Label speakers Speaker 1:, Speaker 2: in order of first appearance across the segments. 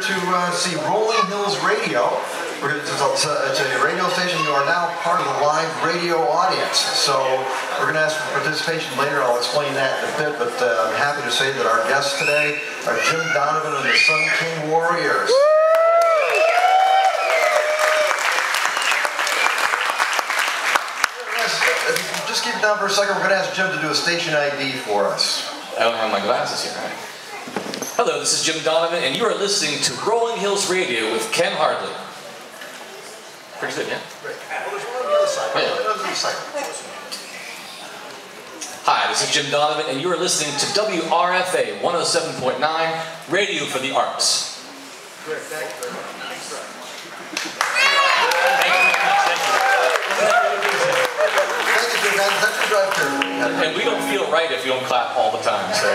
Speaker 1: here to see Rolling Hills Radio. It's a radio station. You are now part of the live radio audience. So we're going to ask for participation later. I'll explain that in a bit. But I'm happy to say that our guests today are Jim Donovan and the Sun King Warriors. Just keep it down for a second. We're going to ask Jim to do a station ID for us.
Speaker 2: I don't have my glasses here. Hello, this is Jim Donovan, and you are listening to Rolling Hills Radio with Ken Hardley. Pretty good, yeah?
Speaker 1: Great. Well, there's one on the other side.
Speaker 2: Oh, yeah.
Speaker 1: On the other side.
Speaker 2: Hi, this is Jim Donovan, and you are listening to WRFA 107.9, Radio for the Arts.
Speaker 1: Great, thank you very much.
Speaker 2: And we don't feel right if you don't clap all the time, so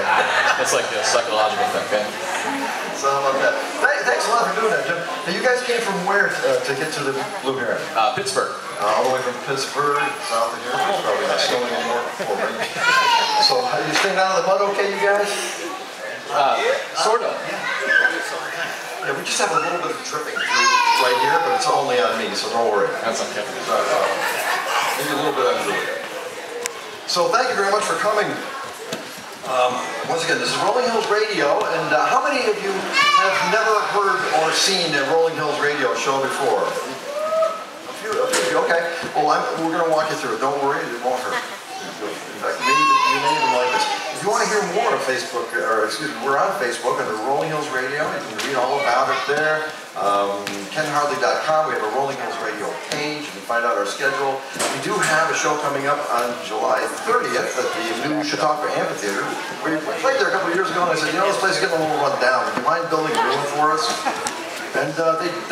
Speaker 2: it's like a psychological thing, okay?
Speaker 1: So about that. Thanks a lot for doing that, Jim. Now, you guys came from where to get to the Blue Heron?
Speaker 2: Pittsburgh.
Speaker 1: All the way from Pittsburgh, south of here. Probably not snowing anymore. So are you staying out of the mud okay, you guys?
Speaker 2: Sort of.
Speaker 1: Yeah, we just have a little bit of dripping through right here, but it's only on me, so don't worry.
Speaker 2: That's okay.
Speaker 1: Maybe a little bit on Julia. So thank you very much for coming. Once again, this is Rolling Hills Radio, and how many of you have never heard or seen a Rolling Hills Radio show before? A few of you, okay. Well, we're going to walk you through it. Don't worry, it won't hurt. In fact, you may even like this. If you want to hear more of Facebook, or excuse me, we're on Facebook under Rolling Hills Radio. You can read all about it there. KenHardley.com. We have a Rolling Hills Radio page. You can find out our schedule. We do have a show coming up on July 30th at the new Chautauqua Amphitheater. We played there a couple of years ago, and I said, you know, this place is getting a little run down. Would you mind building a new one for us? And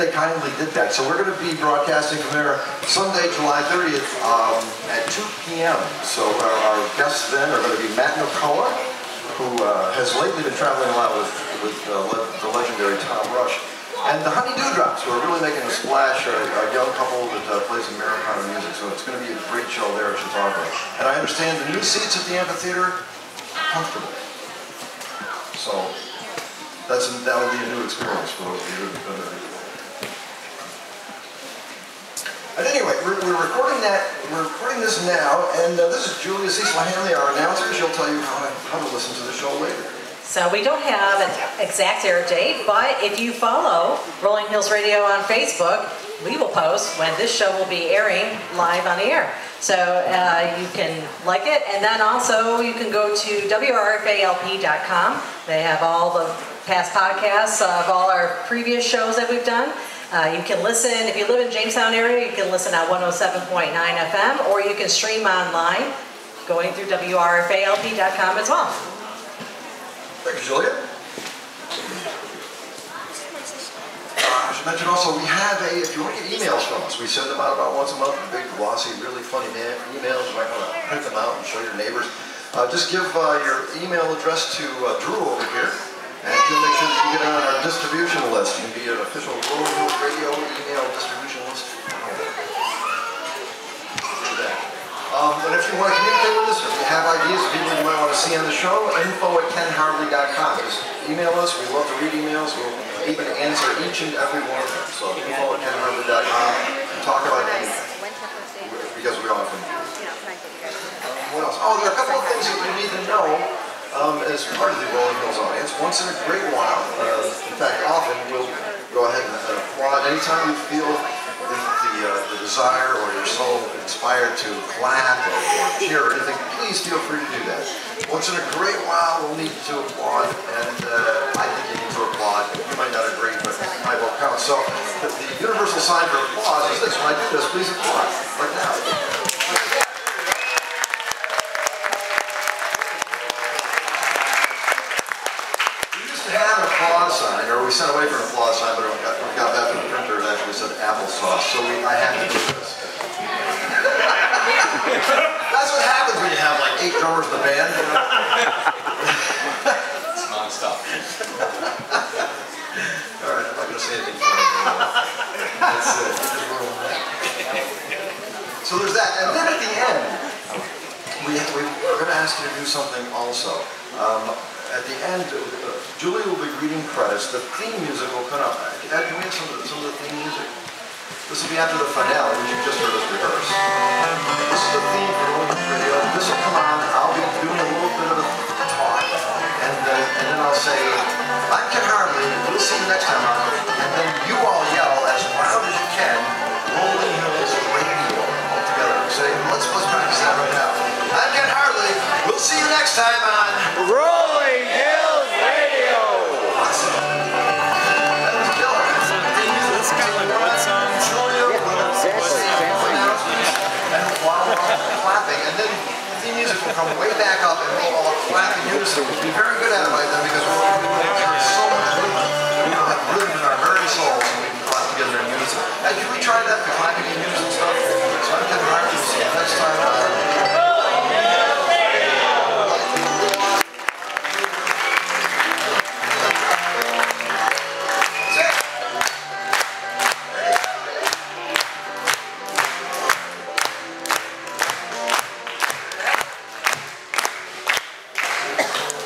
Speaker 1: they kindly did that. So we're going to be broadcasting from there Sunday, July 30th at 2 p.m. So our guests then are going to be Matt McCullough, who has lately been traveling a lot with the legendary Tom Rush. And the Honey Dewdrops, who are really making a splash, are a young couple that plays Americana music. So it's going to be a great show there at Chautauqua. And I understand the new seats at the amphitheater are comfortable. So that would be a new experience for those of you who've been there. At any rate, we're recording this now, and this is Julia Cecil Hanley, our announcer. She'll tell you how to listen to the show later.
Speaker 3: So we don't have an exact air date, but if you follow Rolling Hills Radio on Facebook, we will post when this show will be airing live on the air. So you can like it, and then also you can go to WRFALP.com. They have all the past podcasts of all our previous shows that we've done. You can listen, if you live in Jamestown area, you can listen at 107.9 FM, or you can stream online going through WRFALP.com as well.
Speaker 1: Thank you, Julia. I should mention also, we have if you want to get emails from us, we send them out about once a month, big, glossy, really funny emails. You might want to print them out and show your neighbors. Just give your email address to Drew over here, and he'll make sure that you get on our distribution list. You can be an official Rolling Hills Radio email distribution list. And if you want to communicate with us, or if you have ideas of people you might want to see on the show, info@kenhardley.com. Just email us. We love to read emails. We'll even answer each and every one of them. So info@kenhardley.com and talk about anything, because we often do. What else? Oh, there are a couple of things that you need to know as part of the Rolling Hills audience. Once in a great while, in fact, often we'll go ahead and applaud anytime you feel the desire or you're so inspired to clap or cheer or anything. Please feel free to do that. Once in a great while, we'll need to applaud, and I think you need to applaud. You might not agree, but my vote counts. So the universal sign for applause is this. When I do this, please applaud, like now. Have an applause sign, or we sent away for an applause sign, but we got back from the printer and actually said applesauce, so I had to do this. That's what happens when you have like 8 drummers in the band. You know?
Speaker 2: It's non-stop.
Speaker 1: All right, I'm not going to say anything funny. That's it. Just roll that. So there's that, and then at the end, we're going to ask you to do something also. at the end, Julie will be reading credits. The theme music will come up. Ed, can we have some of the theme music? This will be after the finale, which you've just heard us rehearse. This is the theme for Rolling Hills Radio. This will come on. I'll be doing a little bit of a talk, and then I'll say, I'm Ken Hartley. We'll see you next time on. And then you all yell as loud as you can, Rolling Hills Radio, all together. Say, let's practice that right now. I'm Ken Hartley. We'll see you next time on
Speaker 4: Rolling Hills Radio.
Speaker 1: Awesome. That was killer.
Speaker 4: That's kind of like what song?
Speaker 1: And while we're all clapping, and then the music will come way back up and we'll all clap in unison. We'll be very good at it by then because we'll hear so much rhythm. We'll have rhythm in our very souls and we can clap together in unison. And can we try that, the clapping in unison stuff? So I'm Ken Hartley. See you next time.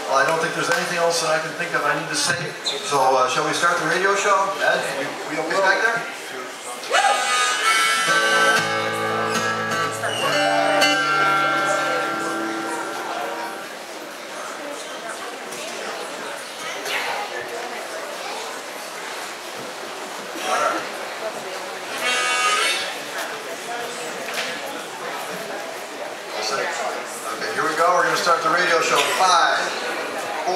Speaker 1: Well, I don't think there's anything else that I can think of I need to say. So shall we start the radio show? Ed, we okay back there? Okay, here we go. We're going to start the radio show. 5, 4, 3.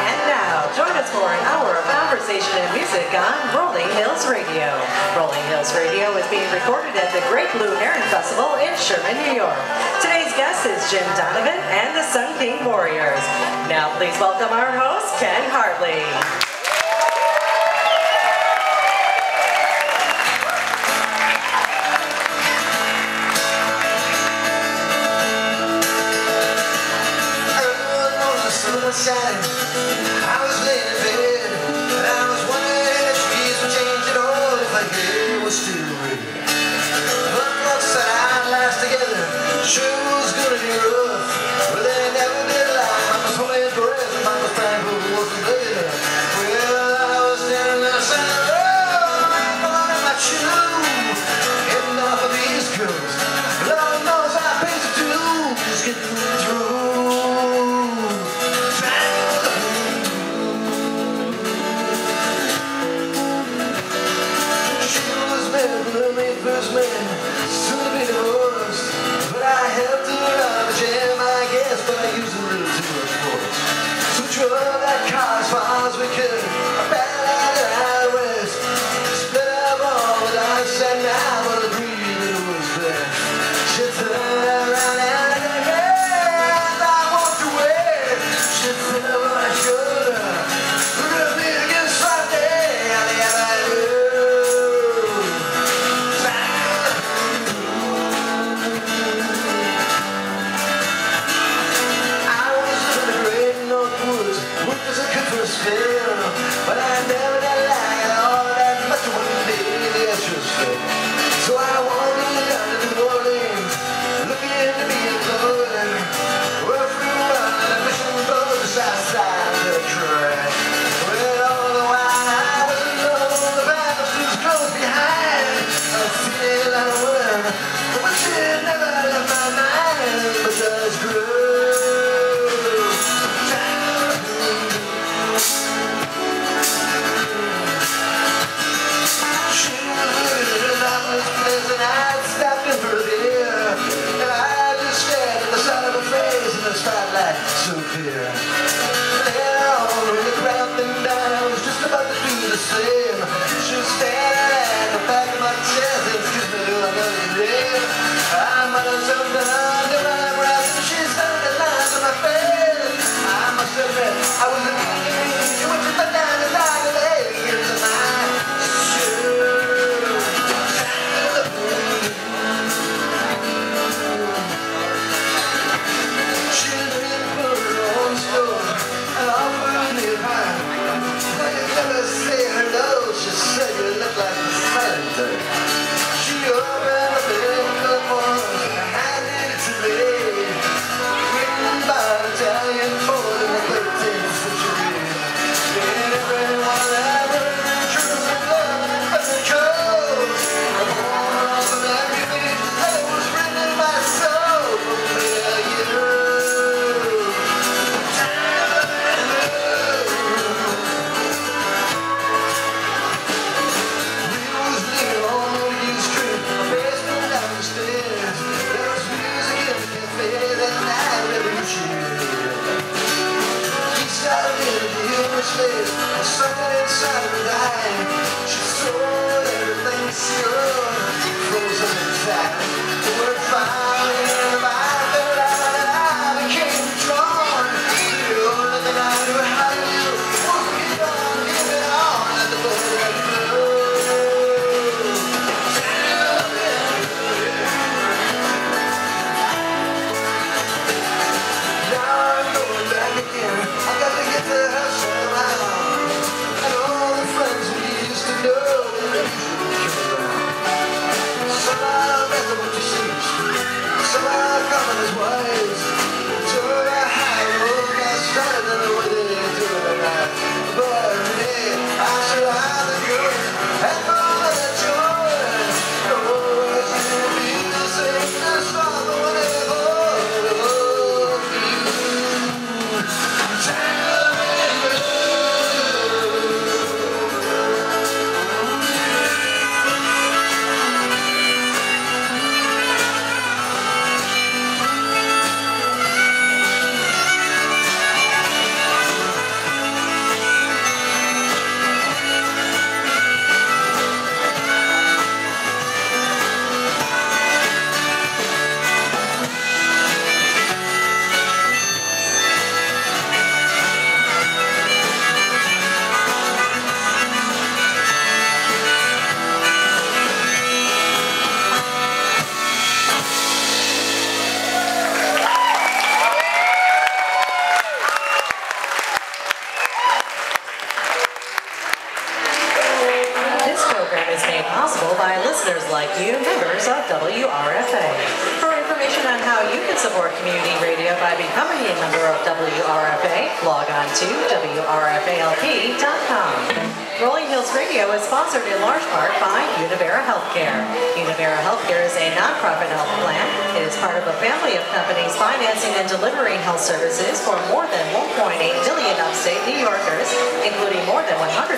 Speaker 3: And now, join us for an hour of conversation and music on Rolling Hills Radio. Rolling Hills Radio is being recorded at the Great Blue Heron Festival in Sherman, New York. Today's guest is Jim Donovan and the Sun King Warriors. Now, please welcome our host, Ken Hartley.
Speaker 1: I was laying in bed, and I was wondering if trees would change at all if my hair was still red. But folks said I'd last together, sure was gonna be rough, but they never did lie. Mama's holding breath, and Mama's time who wasn't there. Well, I was standing outside the road, pulling in my shoe, heading off of the East Coast. Lord knows I paid the dues, getting through.
Speaker 3: WRFA. For information on how you can support community radio by becoming a member of WRFA, log on to WRFALP.com. Rolling Hills Radio is sponsored in large part by Univera Healthcare. Univera Healthcare is a nonprofit health plan. It is part of a family of companies financing and delivering health services for more than 1.8 million upstate New Yorkers, including more than 145,000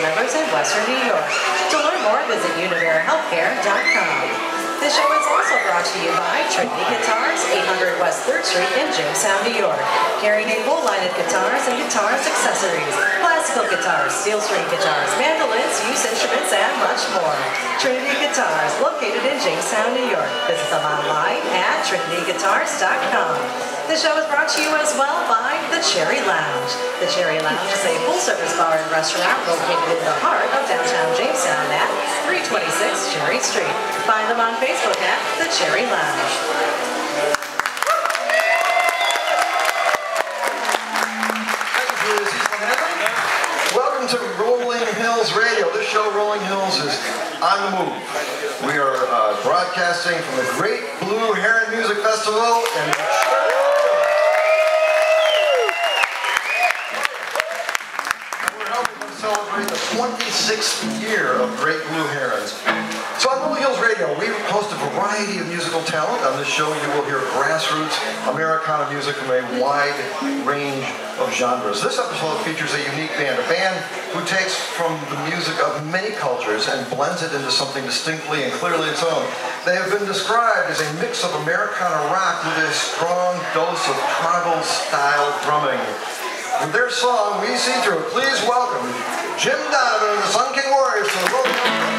Speaker 3: members in Western New York. To learn more, visit univerahealthcare.com. This show is also brought to you by Trinity Guitars, 800 West 3rd Street in Jamestown, New York. Carrying a full line of guitars and guitars accessories, classical guitars, steel string guitars, mandolins, used instruments, and much more. Trinity Guitars, located in Jamestown, New York. Visit them online at trinityguitars.com. The show is brought to you as well by The Cherry Lounge. The Cherry Lounge is a full-service bar and restaurant located in the heart of downtown Jamestown at 326 Cherry Street. Find them on Facebook at The Cherry Lounge.
Speaker 1: Welcome to Rolling Hills Radio. This show, Rolling Hills, is on the move. We are broadcasting from the Great Blue Heron Music Festival and we're helping them celebrate the 26th year of Great Blue Herons. So on Rolling Hills Radio, we host a variety of musical talent. On this show, you will hear grassroots Americana music from a wide range of genres. This episode features a unique band, a band who takes from the music of many cultures and blends it into something distinctly and clearly its own. They have been described as a mix of Americana rock with a strong dose of tribal-style drumming. With their song, We See Through, please welcome Jim Donovan and the Sun King Warriors to the Rolling Hills.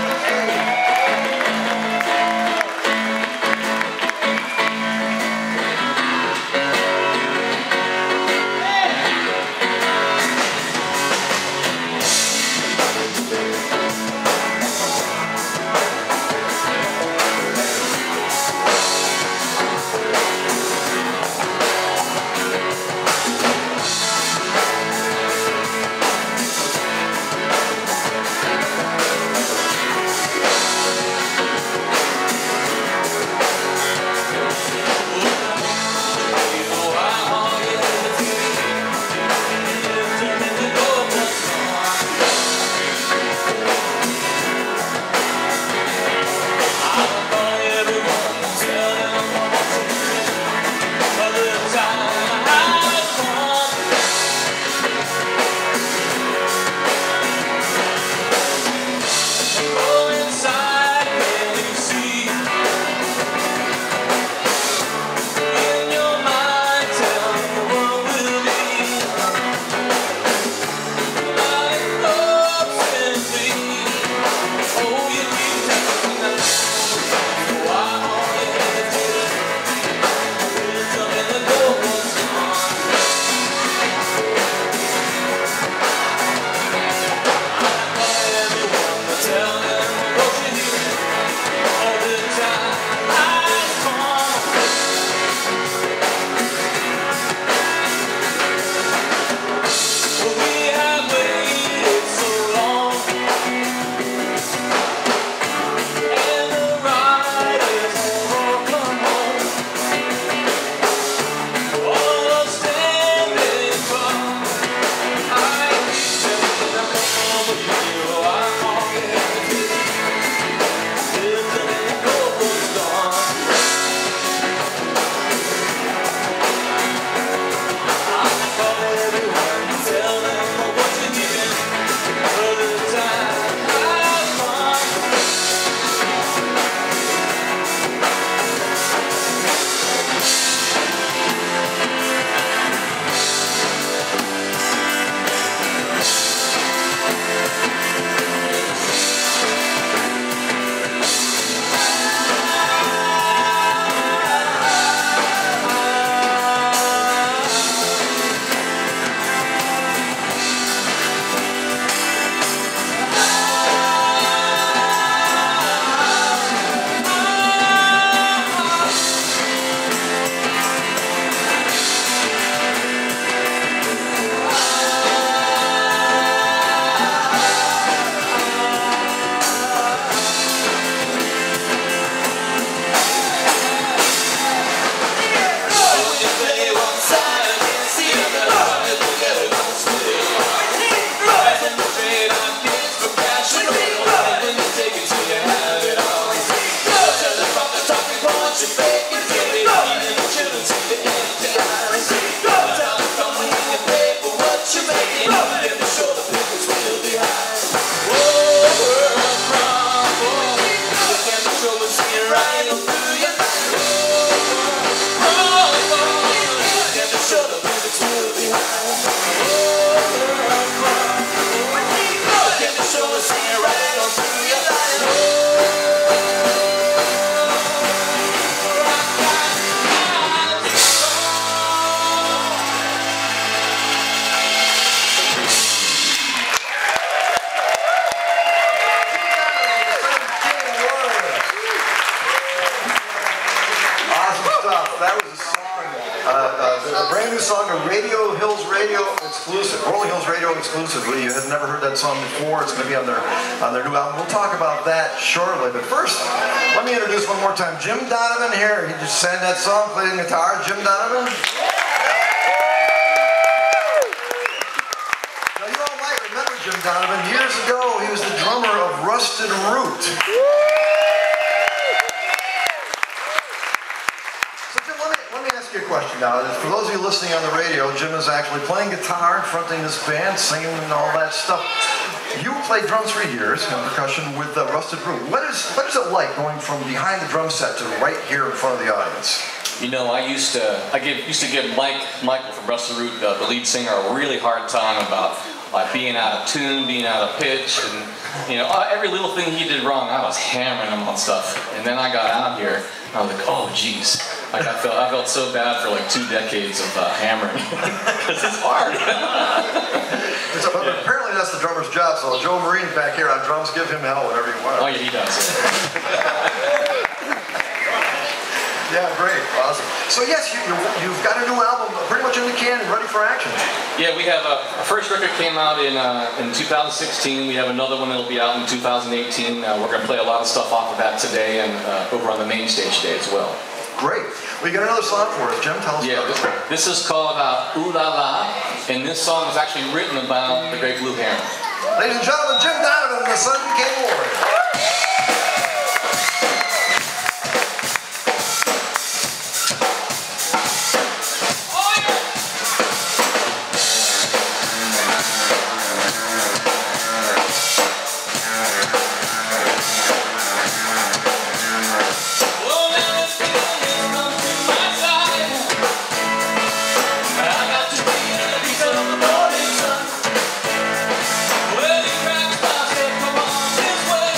Speaker 1: stuff. That was a song, a brand new song, a Radio Hills Radio exclusive, Rolling Hills Radio exclusive. You had never heard that song before. It's going to be on their new album. We'll talk about that shortly. But first, let me introduce one more time Jim Donovan here. He just sang that song, played the guitar. Jim Donovan. Now you all might remember Jim Donovan. Years ago, he was the drummer of Rusted Root. Let me ask you a question now. For those of you listening on the radio, Jim is actually playing guitar, fronting this band, singing and all that stuff. You played drums for years and percussion with Rusted Root. What is it like going from behind the drum set to right here in front of the audience?
Speaker 2: You know, I used to give Michael from Rusted Root, the lead singer, a really hard time about being out of tune, being out of pitch, and you know, every little thing he did wrong, I was hammering him on stuff. And then I got out here, and I was like, oh, geez. Like I felt so bad for like 2 decades of hammering, because it's hard.
Speaker 1: Apparently that's the drummer's job. So Joe Marine back here on drums, give him hell whenever you want.
Speaker 2: Oh yeah, he does.
Speaker 1: Yeah, great, awesome. So yes, you've got a new album, pretty much in the can, ready for action.
Speaker 2: Yeah, we have our first record came out in 2016. We have another one that'll be out in 2018. We're going to play a lot of stuff off of that today and over on the main stage today as well.
Speaker 1: Great. Well, you got another song for us, Jim. Tell us about it.
Speaker 2: This is called Ooh La La, and this song was actually written about the Great Blue Heron.
Speaker 1: Ladies and gentlemen, Jim Donovan, the Sun King Warrior.
Speaker 5: Well, he cracked my head, come on this way.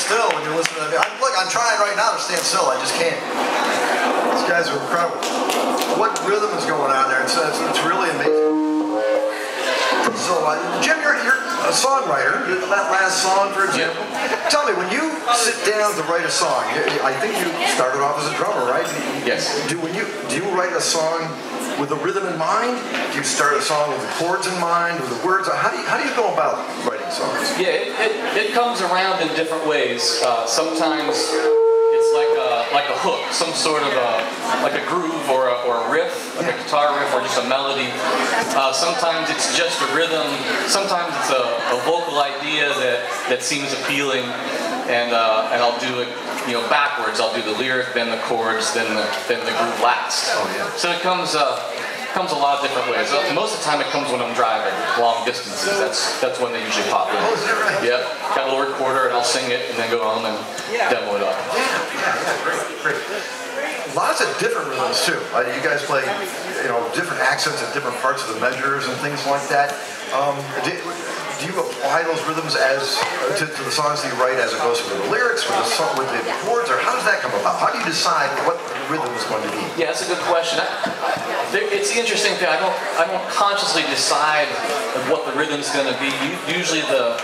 Speaker 1: still when you listen to them. Look, I'm trying right now to stand still. I just can't. These guys are incredible. What rhythm is going on there? It's really amazing. So, Jim, you're a songwriter. That last song, for example. Yep. Tell me, when you sit down to write a song, I think you started off as a drummer, right?
Speaker 2: Yes.
Speaker 1: Do you write a song with the rhythm in mind? Do you start a song with the chords in mind, with the words? How do you go about writing songs?
Speaker 2: Yeah, it comes around in different ways. Sometimes it's like a hook, some sort of like a groove or a riff, like a guitar riff or just a melody. Sometimes it's just a rhythm. Sometimes it's a vocal idea that seems appealing, and I'll do it, backwards. I'll do the lyric, then the chords, then the groove last.
Speaker 1: Oh yeah.
Speaker 2: So it comes a lot of different ways. Most of the time it comes when I'm driving long distances. That's when they usually pop in.
Speaker 1: Oh, is that right?
Speaker 2: Yep. Got a little recorder and I'll sing it and then go home and demo it up.
Speaker 1: Yeah, great. Lots of different rhythms too. You guys play, different accents at different parts of the measures and things like that. Do you apply those rhythms to the songs that you write as it goes through the lyrics, with the chords, or how does that come about? How do you decide what the rhythm is going to be?
Speaker 2: Yeah, that's a good question. It's the interesting thing. I don't consciously decide what the rhythm's going to be. Usually the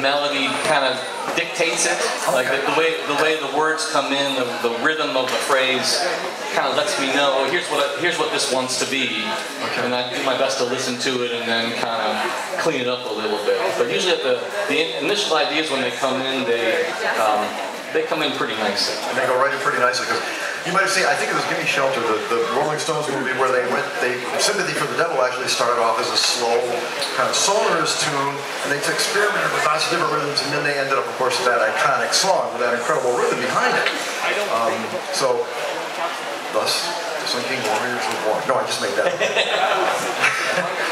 Speaker 2: melody kind of dictates it. Like the way the words come in, the rhythm of the phrase kind of lets me know, here's what this wants to be, and I do my best to listen to it and then kind of clean it up a little bit. But usually at the initial ideas when they come in, they come in pretty nicely.
Speaker 1: And they go right in pretty nicely, because you might have seen, I think it was Gimme Shelter, the Rolling Stones movie, where Sympathy for the Devil actually started off as a slow, kind of sonorous tune, and they experimented with lots of different rhythms, and then they ended up, of course, with that iconic song with that incredible rhythm behind it. So, thus, the Sinking Warriors of War. No, I just made that up.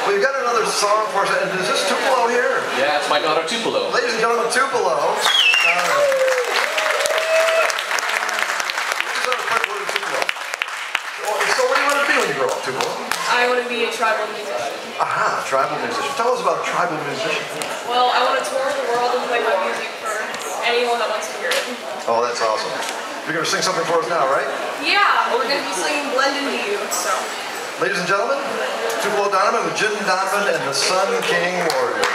Speaker 1: Well, you've got another song for us, and is this Tupelo here?
Speaker 2: Yeah, it's my daughter Tupelo.
Speaker 1: Ladies and gentlemen, Tupelo. So what do you want to be when you grow up, Tupelo?
Speaker 5: I want to be a tribal musician.
Speaker 1: Aha, tribal musician. Tell us about a tribal musician.
Speaker 5: Well, I want to tour the world and play my music for anyone that wants to hear it.
Speaker 1: Oh, that's awesome. You're going to sing something for us now, right?
Speaker 5: Yeah, we're going to be singing Blend Into You, so.
Speaker 1: Ladies and gentlemen, Tupelo Donovan with Jim Donovan and the Sun King Warriors.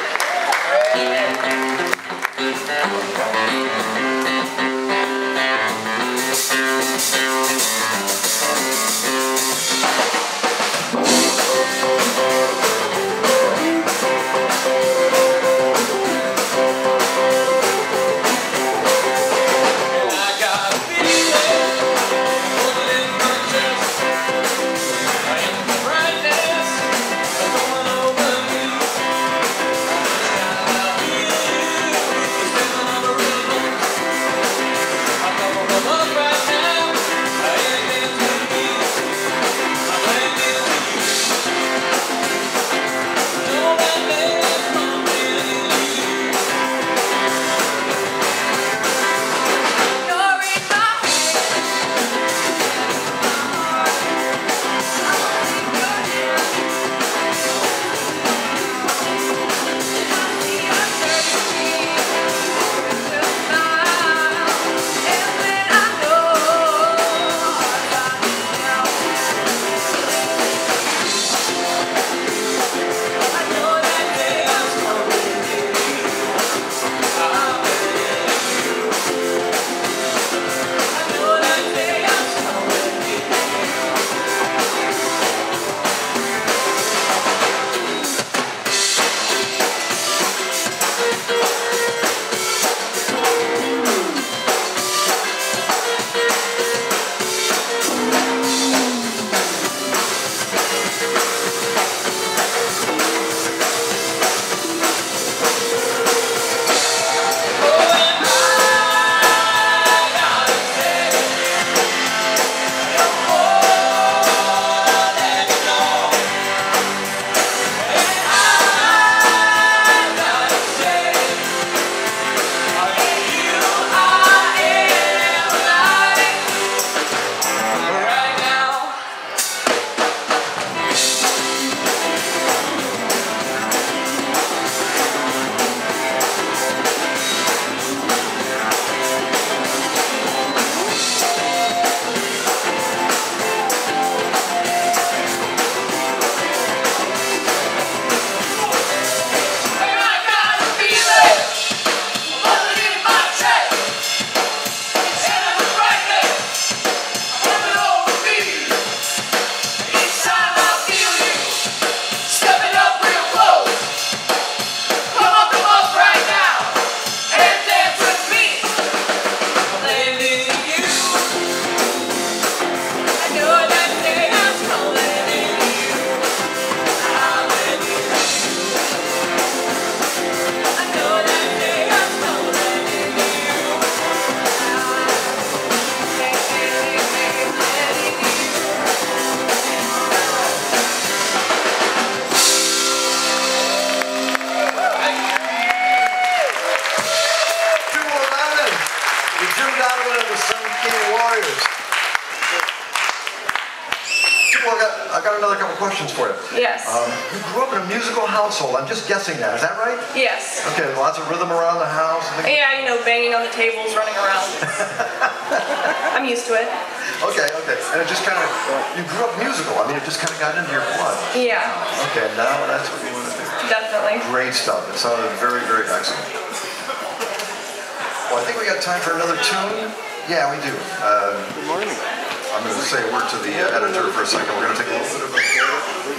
Speaker 6: Right now,
Speaker 1: I got another couple questions for you.
Speaker 5: Yes.
Speaker 1: You grew up in a musical household. I'm just guessing that. Is that right?
Speaker 5: Yes.
Speaker 1: Okay, lots of rhythm around the house.
Speaker 5: Yeah, you know, banging on the tables, running around. I'm used to it.
Speaker 1: Okay. And it just kind of, you grew up musical. I mean, it just kind of got into your blood.
Speaker 5: Yeah.
Speaker 1: Okay, now that's what you want to do.
Speaker 5: Definitely.
Speaker 1: Great stuff. It sounded very, very excellent. Well, I think we got time for another tune. Yeah, we do.
Speaker 4: Good morning.
Speaker 1: I'm going to say a word to the editor for a second. We're going to take a little bit of a...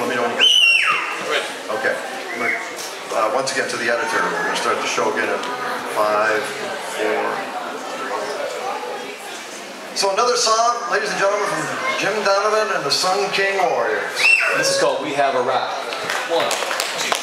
Speaker 1: Let me know when you get ready. Okay. Once again, to the editor. We're going to start the show again in 5, 4... So another song, ladies and gentlemen, from Jim Donovan and the Sun King Warriors.
Speaker 2: This is called We Have a Rap. 1, 2.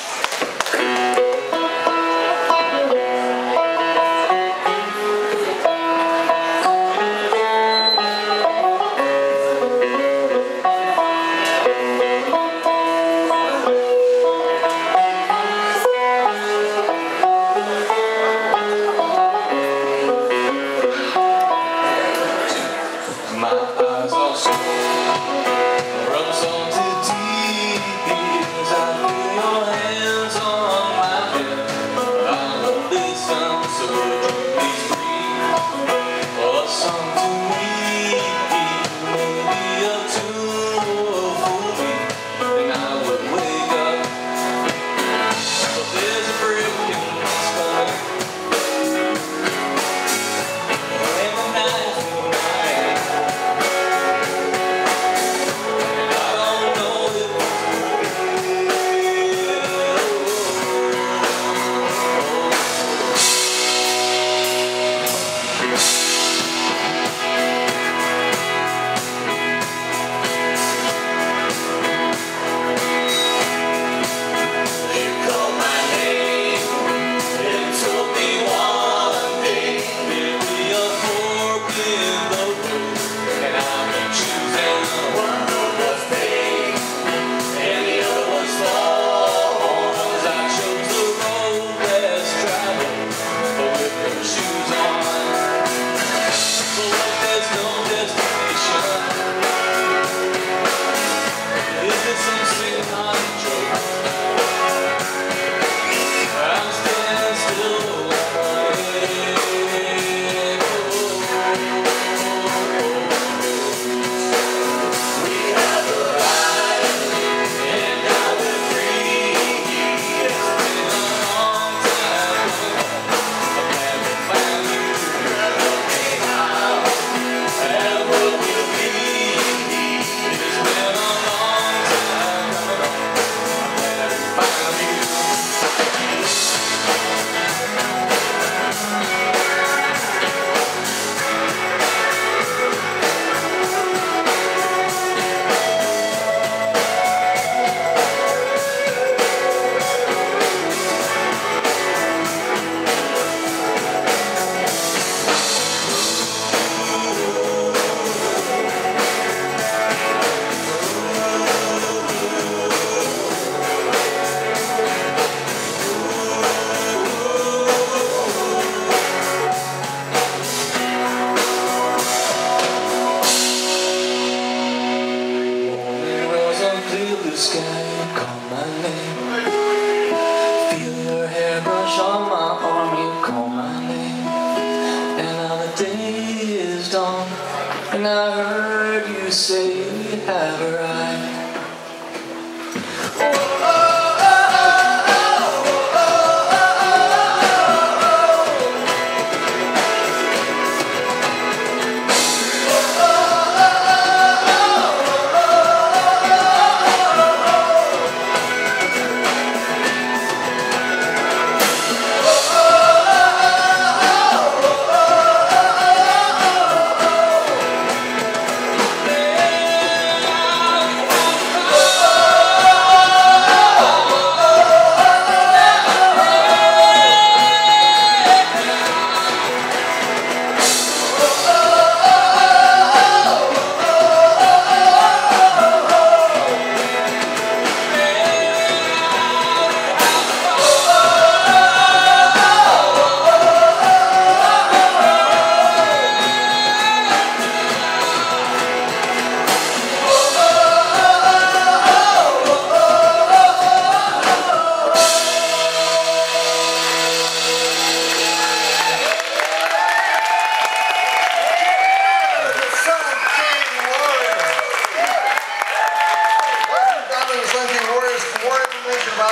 Speaker 6: And I heard you say we have a right.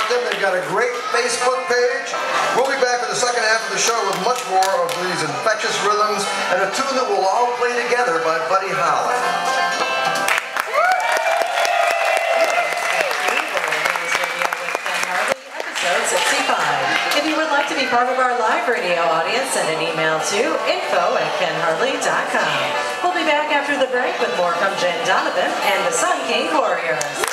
Speaker 1: them. They've got a great Facebook page. We'll be back with the second half of the show with much more of these infectious rhythms and a tune that we'll all play together by Buddy Holly.
Speaker 3: Episode 65. If you would like to be part of our live radio audience, send an email to info@kenhartley.com. We'll be back after the break with more from Jen Donovan and the Sun King Warriors.